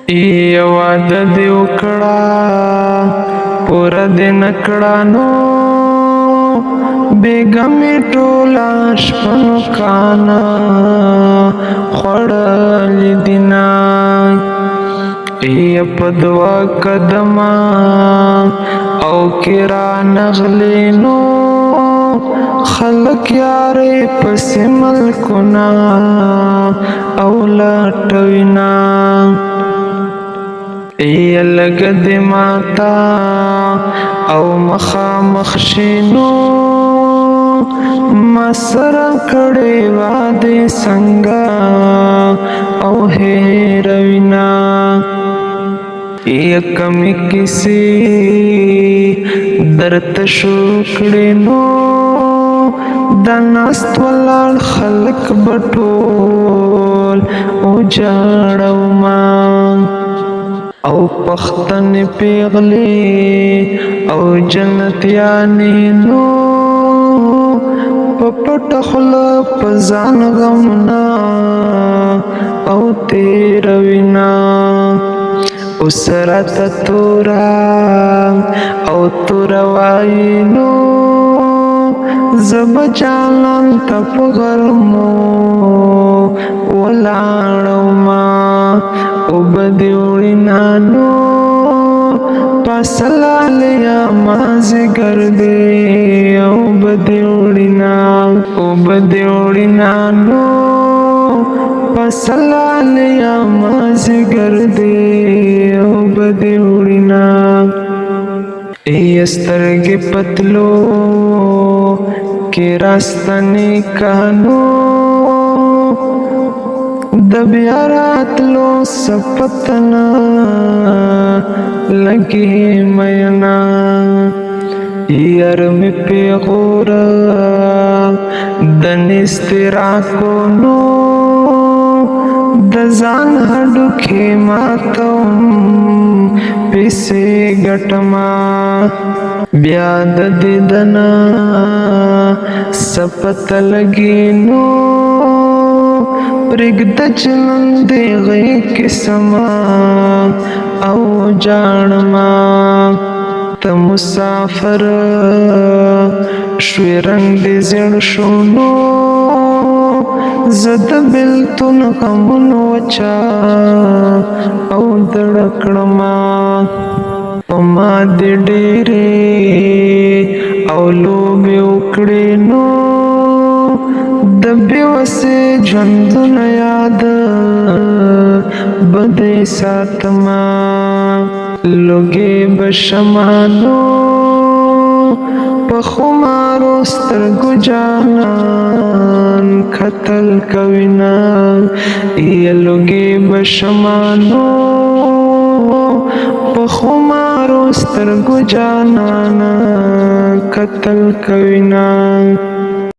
یواده دی وکړه پوره دې نکړه نو بیګا مې ټوله شپه نوکانه خوړلې دینه په دوه قدمه او کې رانغلې نو خلک یارې پسې ملکونه او لټوینه لږ دې ماته او مخامخ شي نو ما سره کړې وعدې څنګه او هېروینه کمې کیسې درته شو کړې نو دا ناست ولاړ خلک به ټول وجاړومه او پښتنې پیغلې او جنتیانې نو په پټه خوله په ځان غمونه او تېروینه اوس راته توره او توره وایي نو زه به جانان ته په غرمو ولاړمه اوبه دې وړینه نو پاسلالیا مازدیګر دی اوبه دې وړینه نو پاسلالیا مازدیګر دی اوبه دې وړینه سترګې پتلو کې راستنې کانو د بیا راتلو سپتنا لګي مینا یار می پیغورا د نسترا کو نو د ځان هډو کې ماتم پیسې ګټما بیا د دیدنا سپت لګي نو پرګد چلن دی غي کسما او جانما ته مسافر شوي رنگ دې زړ شونو زد بلتون غمون وچا او دړکړما پما دې ډېرې او لوبې وکړې نو د بېوسې ژوندونه یاد بدې ساتما لوګې به شمانو په خمارو سترګو جانان قتل کوینه لوګې به شمانو په خمارو سترګو جانان قتل کوینه